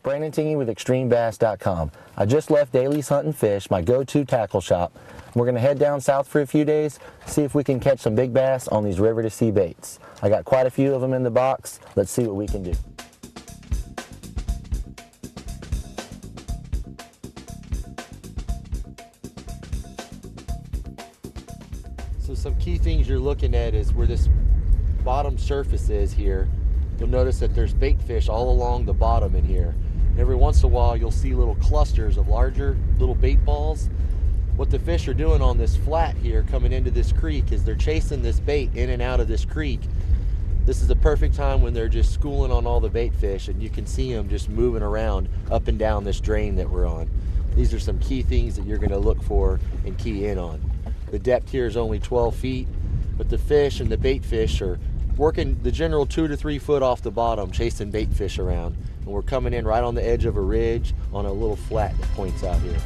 Brandon Tingey with Xtremebass.com. I just left Daly's Hunt and Fish, my go-to tackle shop. We're going to head down south for a few days, see if we can catch some big bass on these river to sea baits. I got quite a few of them in the box. Let's see what we can do. So some key things you're looking at is where this bottom surface is here. You'll notice that there's bait fish all along the bottom in here. And every once in a while you'll see little clusters of larger little bait balls. What the fish are doing on this flat here coming into this creek is they're chasing this bait in and out of this creek. This is the perfect time when they're just schooling on all the bait fish, and you can see them just moving around up and down this drain that we're on. These are some key things that you're going to look for and key in on. The depth here is only 12 feet, but the fish and the bait fish are working the general 2 to 3 foot off the bottom, chasing bait fish around. And we're coming in right on the edge of a ridge on a little flat that points out here.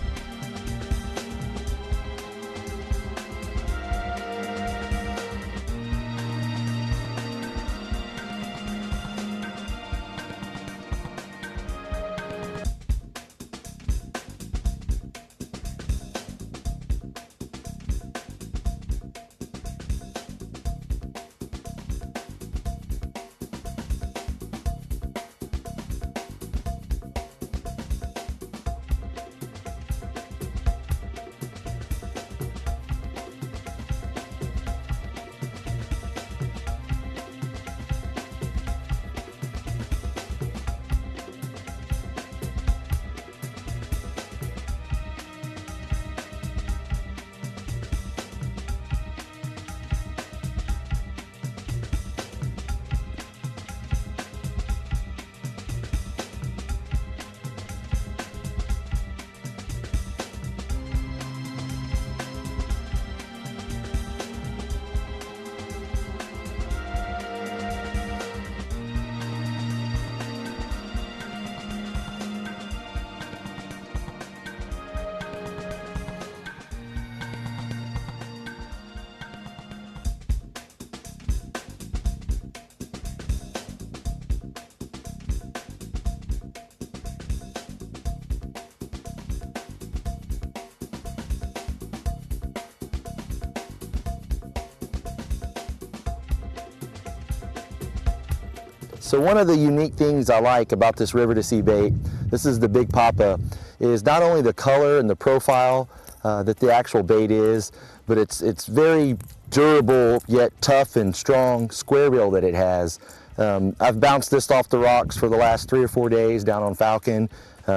So one of the unique things I like about this river to sea bait, this is the Big Papa, is not only the color and the profile that the actual bait is, but it's very durable yet tough and strong square reel that it has. I've bounced this off the rocks for the last 3 or 4 days down on Falcon,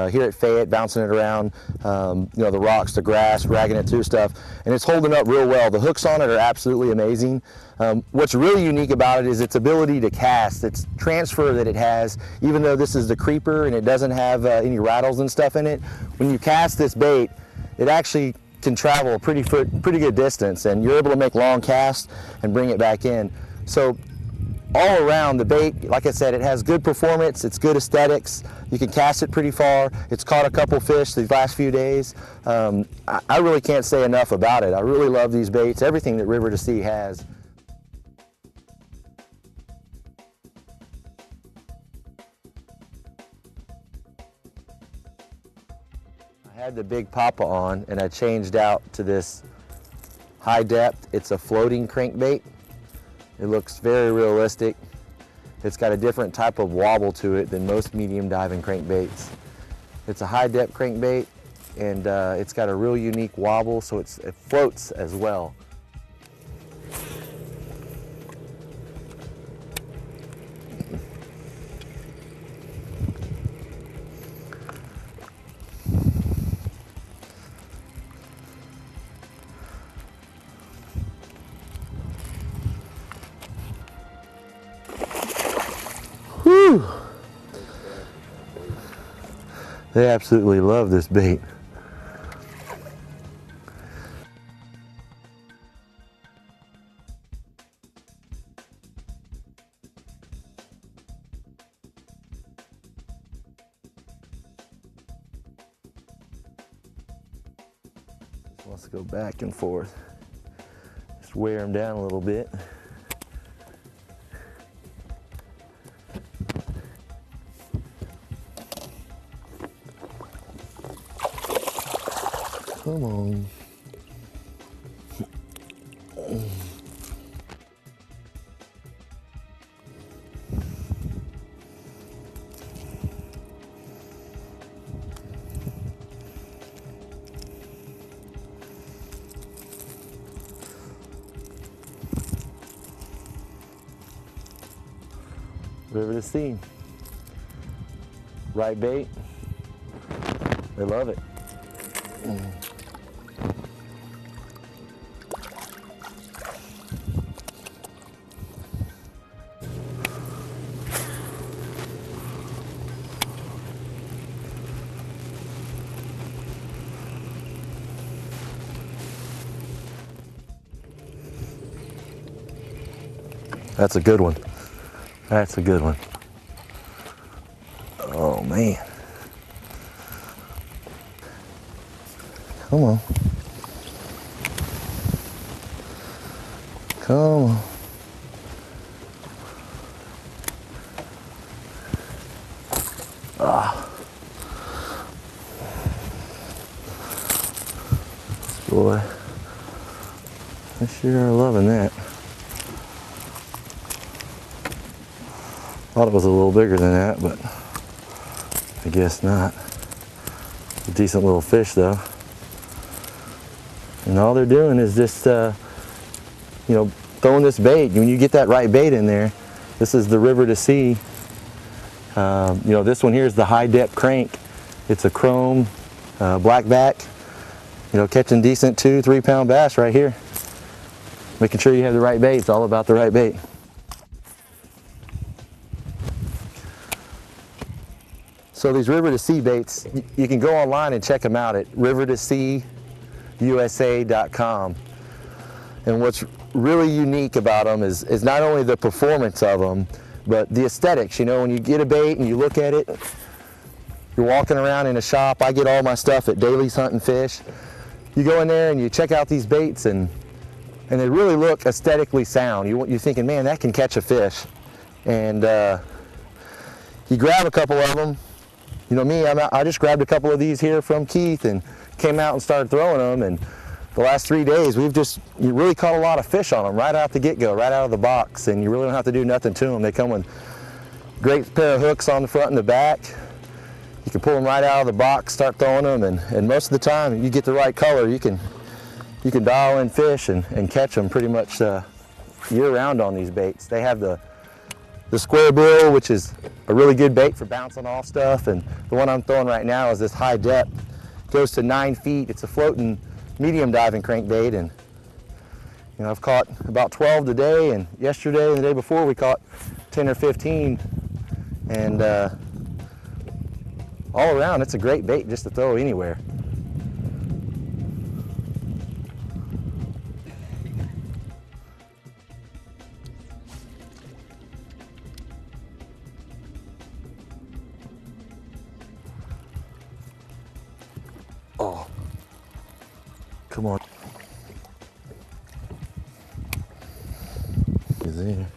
here at Fayette, bouncing it around, you know, the rocks, the grass, ragging it through stuff, and it's holding up real well. The hooks on it are absolutely amazing. What's really unique about it is its ability to cast, its transfer that it has. Even though this is the creeper and it doesn't have any rattles and stuff in it, when you cast this bait, it actually can travel a pretty good distance, and you're able to make long casts and bring it back in. So all around, the bait, like I said, it has good performance, it's good aesthetics, you can cast it pretty far. It's caught a couple fish these last few days. I really can't say enough about it. I really love these baits, everything that River to Sea has. I had the Big Papa on and I changed out to this high depth. It's a floating crankbait. It looks very realistic. It's got a different type of wobble to it than most medium diving crankbaits. It's a high depth crankbait, and it's got a real unique wobble, so it floats as well. Whew. They absolutely love this bait. Just wants to go back and forth. Just wear him down a little bit. Come on. River to sea. Right bait. They love it. That's a good one. That's a good one. Oh man. Come on. Come on. Ah. Boy. I sure are loving that. Thought it was a little bigger than that, but I guess not. A decent little fish though. And all they're doing is just, you know, throwing this bait. When you get that right bait in there, this is the river to sea. You know, this one here is the high depth crank. It's a chrome blackback. You know, catching decent 2-3 pound bass right here. Making sure you have the right bait. It's all about the right bait. So these river to sea baits, you can go online and check them out at rivertoseausa.com. And what's really unique about them is not only the performance of them, but the aesthetics. You know, when you get a bait and you look at it, you're walking around in a shop. I get all my stuff at Daly's Hunt and Fish. You go in there and you check out these baits and they really look aesthetically sound. You're thinking, man, that can catch a fish. And you grab a couple of them. You know me, I just grabbed a couple of these here from Keith and came out and started throwing them. And the last 3 days, you really caught a lot of fish on them right out the get-go, right out of the box. And you really don't have to do nothing to them. They come with great pair of hooks on the front and the back. You can pull them right out of the box, start throwing them, and most of the time, you get the right color, you can dial in fish and catch them pretty much year-round on these baits. They have the square bill, which is a really good bait for bouncing off stuff, and the one I'm throwing right now is this high depth. It goes to 9 feet. It's a floating medium diving crankbait, and you know, I've caught about 12 today, and yesterday and the day before we caught 10 or 15, and all around it's a great bait just to throw anywhere. Oh, come on. He's there.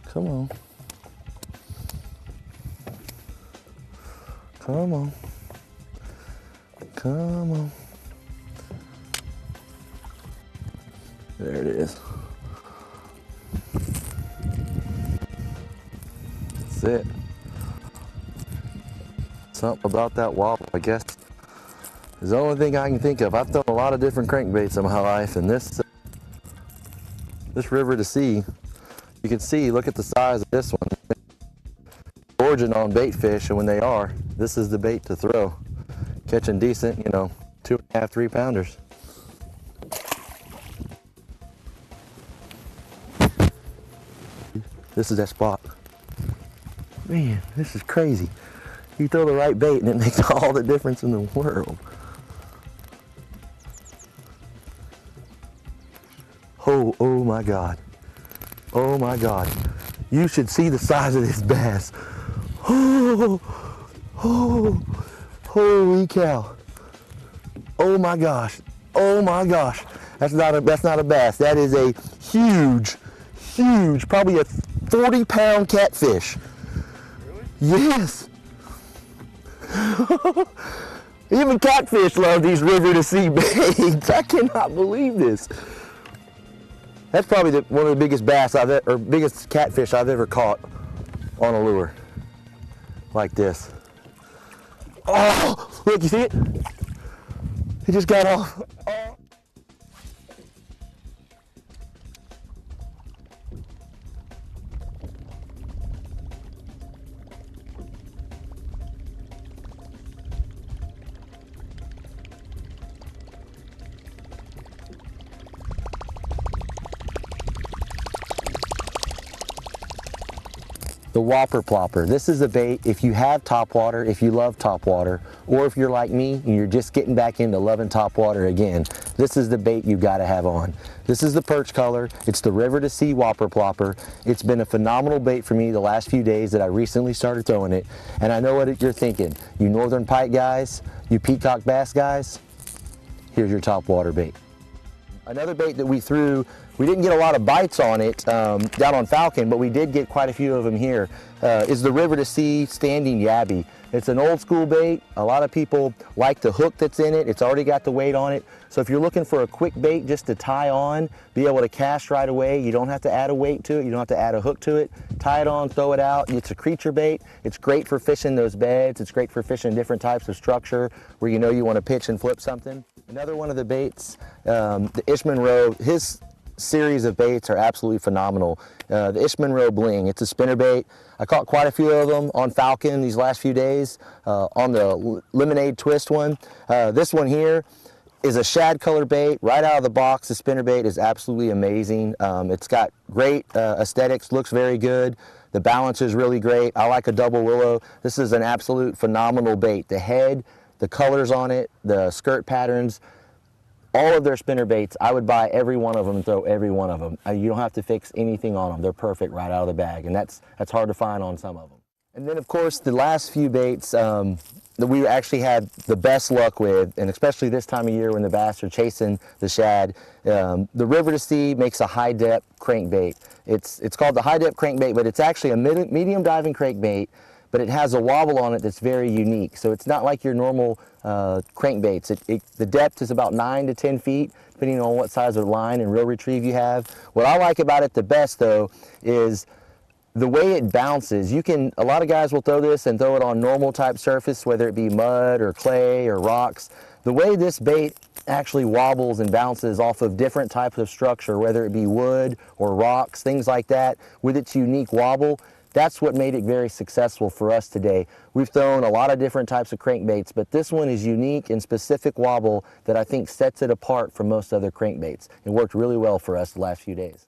Come on. Come on. Come on. There it is. That's it. Something about that wobble, I guess, is the only thing I can think of. I've thrown a lot of different crankbaits in my life, and this river to sea, you can see, look at the size of this one. Gorging on bait fish, and when they are, this is the bait to throw. Catching decent, you know, 2.5, 3 pounders. This is that spot. Man, this is crazy. You throw the right bait and it makes all the difference in the world. Oh my God. Oh my God. You should see the size of this bass. Oh, holy cow. Oh my gosh. Oh my gosh. That's not a bass. That is a huge, probably a 40-pound catfish. Really? Yes. Even catfish love these river to sea baits. I cannot believe this. That's probably one of the biggest bass or biggest catfish I've ever caught on a lure like this. Oh, look, you see it? He just got off. Oh. The Whopper Plopper. This is a bait if you have topwater, if you love topwater, or if you're like me and you're just getting back into loving topwater again, this is the bait you gotta have on. This is the perch color. It's the River to Sea Whopper Plopper. It's been a phenomenal bait for me the last few days that I recently started throwing it. And I know what you're thinking. You Northern Pike guys, you Peacock Bass guys, here's your topwater bait. Another bait that we threw, we didn't get a lot of bites on it down on Falcon, but we did get quite a few of them here, is the River to Sea Standing Yabby. It's an old school bait. A lot of people like the hook that's in it. It's already got the weight on it. So if you're looking for a quick bait just to tie on, be able to cast right away, you don't have to add a weight to it, you don't have to add a hook to it, tie it on, throw it out. It's a creature bait. It's great for fishing those beds. It's great for fishing different types of structure where you know you want to pitch and flip something. Another one of the baits, the Ish Monroe, his series of baits are absolutely phenomenal. The Ish Monroe Bling, it's a spinner bait. I caught quite a few of them on Falcon these last few days on the Lemonade Twist one. This one here is a shad color bait right out of the box. The spinner bait is absolutely amazing. It's got great aesthetics, looks very good. The balance is really great. I like a double willow. This is an absolute phenomenal bait. The head, the colors on it, the skirt patterns, all of their spinner baits, I would buy every one of them and throw every one of them. You don't have to fix anything on them. They're perfect right out of the bag, and that's hard to find on some of them. And then, of course, the last few baits that we actually had the best luck with, and especially this time of year when the bass are chasing the shad, the River to Sea makes a high-depth crankbait. It's called the high-depth crankbait, but it's actually a medium diving crankbait, but it has a wobble on it that's very unique. So it's not like your normal crankbaits. The depth is about 9 to 10 feet, depending on what size of line and reel retrieve you have. What I like about it the best, though, is the way it bounces. A lot of guys will throw this and throw it on normal type surface, whether it be mud or clay or rocks. The way this bait actually wobbles and bounces off of different types of structure, whether it be wood or rocks, things like that, with its unique wobble, that's what made it very successful for us today. We've thrown a lot of different types of crankbaits, but this one is unique and specific wobble that I think sets it apart from most other crankbaits. It worked really well for us the last few days.